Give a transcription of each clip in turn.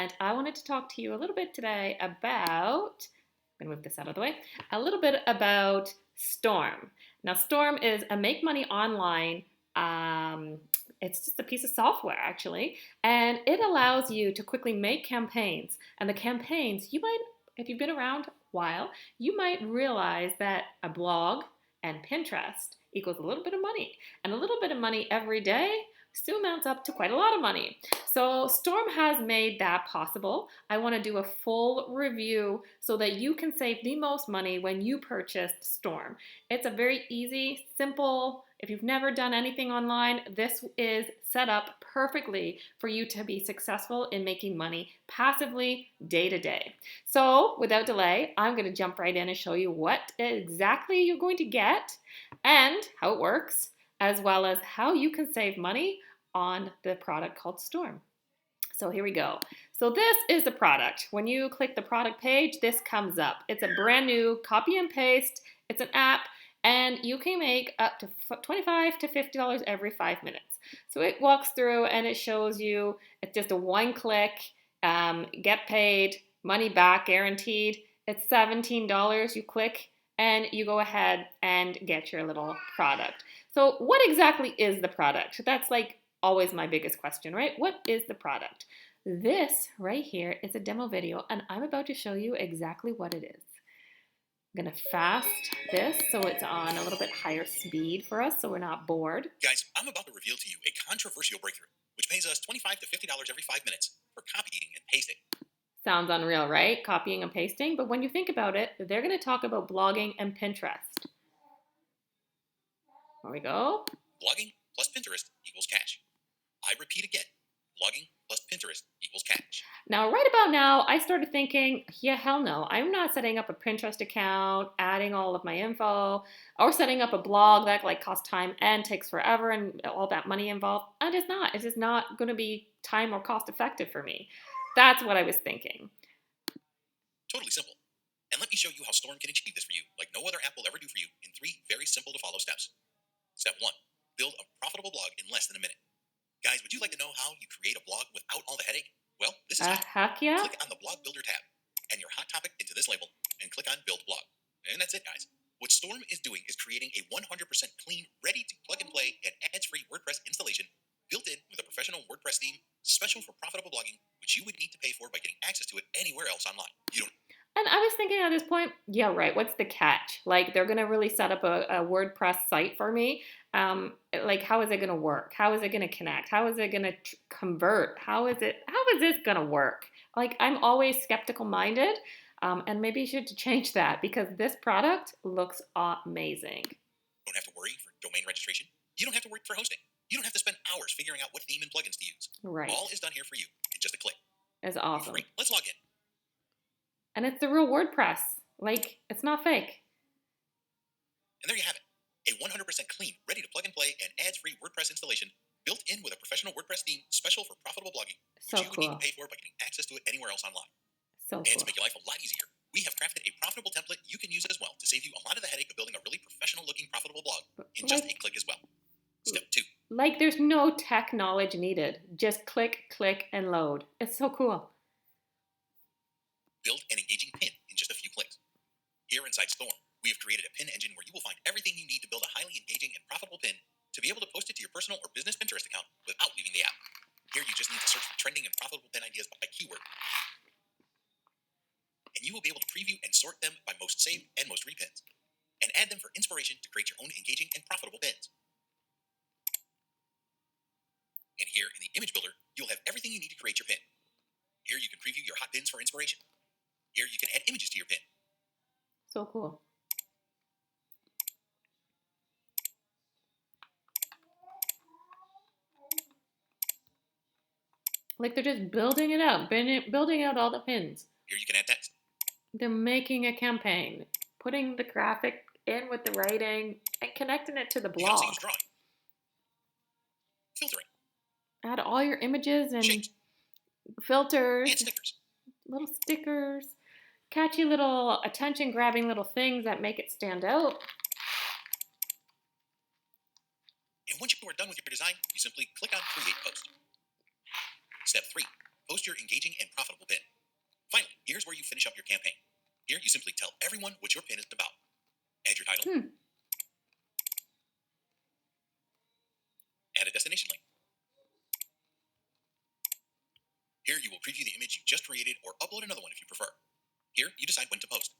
and I wanted to talk to you a little bit today about, I'm going to move this out of the way, a little bit about Storm. Now, Storm is a make money online. It's just a piece of software, actually, and it allows you to quickly make campaigns. And the campaigns, you might, if you've been around a while, you might realize that a blog and Pinterest equals a little bit of money. And a little bit of money every day still amounts up to quite a lot of money. So Storm has made that possible. I want to do a full review so that you can save the most money when you purchase Storm. It's a very easy, simple, if you've never done anything online, this is set up perfectly for you to be successful in making money passively day to day. So without delay, I'm going to jump right in and show you what exactly you're going to get and how it works, as well as how you can save money on the product called Storm. So here we go. So this is the product. When you click the product page, this comes up. It's a brand new copy and paste. It's an app, and you can make up to $25 to $50 every 5 minutes. So it walks through and it shows you, it's just a one click, get paid, money back guaranteed. It's $17. You click and you go ahead and get your little product. So what exactly is the product? That's like always my biggest question, right? What is the product? This right here is a demo video, and I'm about to show you exactly what it is. I'm gonna fast this so it's on a little bit higher speed for us so we're not bored. Guys, I'm about to reveal to you a controversial breakthrough, which pays us $25 to $50 every 5 minutes for copying and pasting. Sounds unreal, right? Copying and pasting. But when you think about it, they're going to talk about blogging and Pinterest. There we go. Blogging plus Pinterest equals cash. I repeat again, blogging plus Pinterest equals cash. Now, right about now, I started thinking, yeah, hell no. I'm not setting up a Pinterest account, adding all of my info, or setting up a blog that like costs time and takes forever and all that money involved. And it's not. It's just not going to be time or cost effective for me. That's what I was thinking. Totally simple. And let me show you how Storm can achieve this for you like no other app will ever do for you in 3 very simple to follow steps. Step 1, build a profitable blog in less than a minute. Guys, would you like to know how you create a blog without all the headache? Well, this is Heck yeah. Click on the blog builder tab and your hot topic into this label and click on build blog. And that's it, guys. What Storm is doing is creating a 100% clean, ready to plug and play and ads-free WordPress installation built in with a professional WordPress theme special for profitable blogging, which you would need to pay for by getting access to it anywhere else online. You don't. And I was thinking at this point, yeah, right, what's the catch? Like, they're going to really set up a WordPress site for me. Like, how is it going to work? How is it going to connect? How is it going to convert? How is this going to work? Like, I'm always skeptical minded, and maybe you should change that because this product looks amazing. You don't have to worry for domain registration. You don't have to worry for hosting. You don't have to spend hours figuring out what theme and plugins to use. Right. All is done here for you in just a click. It's awesome. Great. Let's log in. And it's the real WordPress. Like, it's not fake. And there you have it. A 100% clean, ready to plug and play and ads-free WordPress installation built in with a professional WordPress theme special for profitable blogging, So which you would need cool. to pay for by getting access to it anywhere else online. So And to cool. make your life a lot easier, we have crafted a profitable template you can use as well to save you a lot of the headache of building a really professional-looking profitable blog in just a click as well. Step 2. Like, there's no tech knowledge needed. Just click, click, and load. It's so cool. Build an engaging pin in just a few clicks. Here inside Storm, we have created a pin engine where you will find everything you need to build a highly engaging and profitable pin to be able to post it to your personal or business Pinterest account without leaving the app. Here you just need to search for trending and profitable pin ideas by keyword. And you will be able to preview and sort them by most saved and most repins, and add them for inspiration to create your own engaging and profitable pins. And here in the image builder, you'll have everything you need to create your pin. Here you can preview your hot pins for inspiration. Here you can add images to your pin. So cool. Like, they're just building it out, building out all the pins. Here you can add text. They're making a campaign, putting the graphic in with the writing, and connecting it to the You can blog. also use drawing, filtering, Add all your images and shapes, filters, and stickers. little stickers, catchy little attention-grabbing little things that make it stand out. And once you are done with your design, you simply click on Create Post. Step 3. Post your engaging and profitable pin. Finally, here's where you finish up your campaign. Here, you simply tell everyone what your pin is about. Add your title. Add a destination link. Here, you will preview the image you just created or upload another one if you prefer. Here, you decide when to post.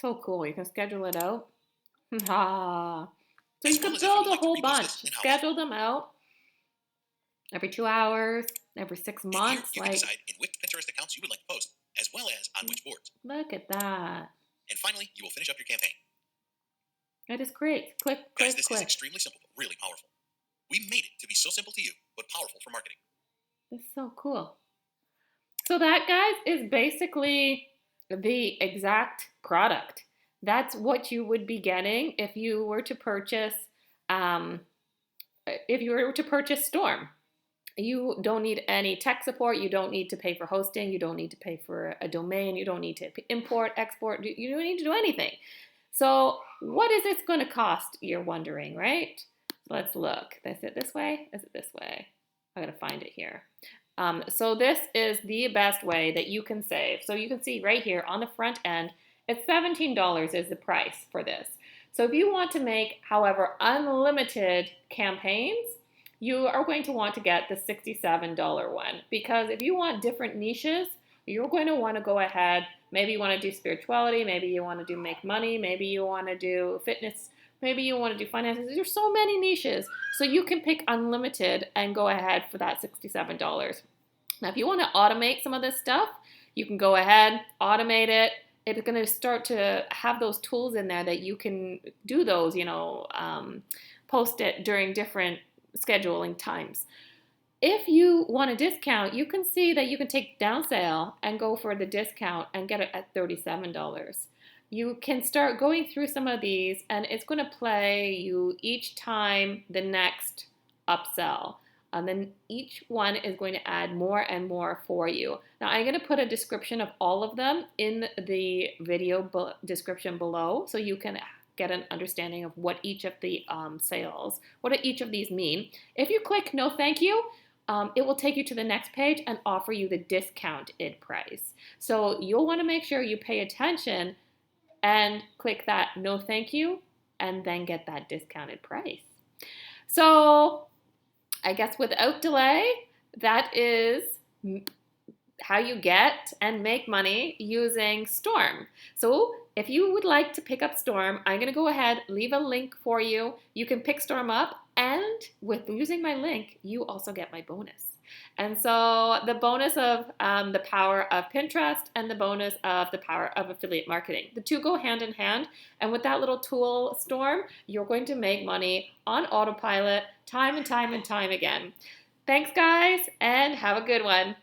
So cool. You can schedule it out. So As you well can as if you would build a like to whole repost bunch. this and how Schedule them out every 2 hours, every 6 And here, months. you can decide in which Pinterest accounts you would like to post, as well as on which boards. Look at that. And finally, you will finish up your campaign. That is great. Click, Guys, click, this click. is extremely simple, but really powerful. We made it to be so simple to you, but powerful for marketing. That's so cool. So that, guys, is basically the exact product. That's what you would be getting if you were to purchase Storm. You don't need any tech support. You don't need to pay for hosting. You don't need to pay for a domain. You don't need to import, export. You don't need to do anything. So what is this going to cost? You're wondering, right? So let's look. Is it this way? Is it this way? I got to find it here. So this is the best way that you can save. So you can see right here on the front end, it's $17 is the price for this. So if you want to make, however, unlimited campaigns, you are going to want to get the $67 one, because if you want different niches, you're going to want to go ahead. Maybe you want to do spirituality, maybe you want to do make money, maybe you want to do fitness, maybe you want to do finances. There's so many niches. So you can pick unlimited and go ahead for that $67. Now, if you want to automate some of this stuff, you can go ahead, automate it. It's going to start to have those tools in there that you can do those, post it during different scheduling times. If you want a discount, you can see that you can take down sale and go for the discount and get it at $37. You can start going through some of these, and it's going to play you each time the next upsell. And then each one is going to add more and more for you. Now, I'm going to put a description of all of them in the video description below, so you can get an understanding of what each of the sales, what each of these mean. If you click no thank you, it will take you to the next page and offer you the discounted price. So you'll want to make sure you pay attention and click that no thank you and then get that discounted price. So I guess without delay, that is how you get and make money using Storm. So if you would like to pick up Storm, I'm going to go ahead, leave a link for you. You can pick Storm up, and with using my link, you also get my bonus. And so the bonus of the power of Pinterest and the bonus of the power of affiliate marketing. The two go hand in hand. And with that little tool, Storm, you're going to make money on autopilot time and time and time again. Thanks, guys, and have a good one.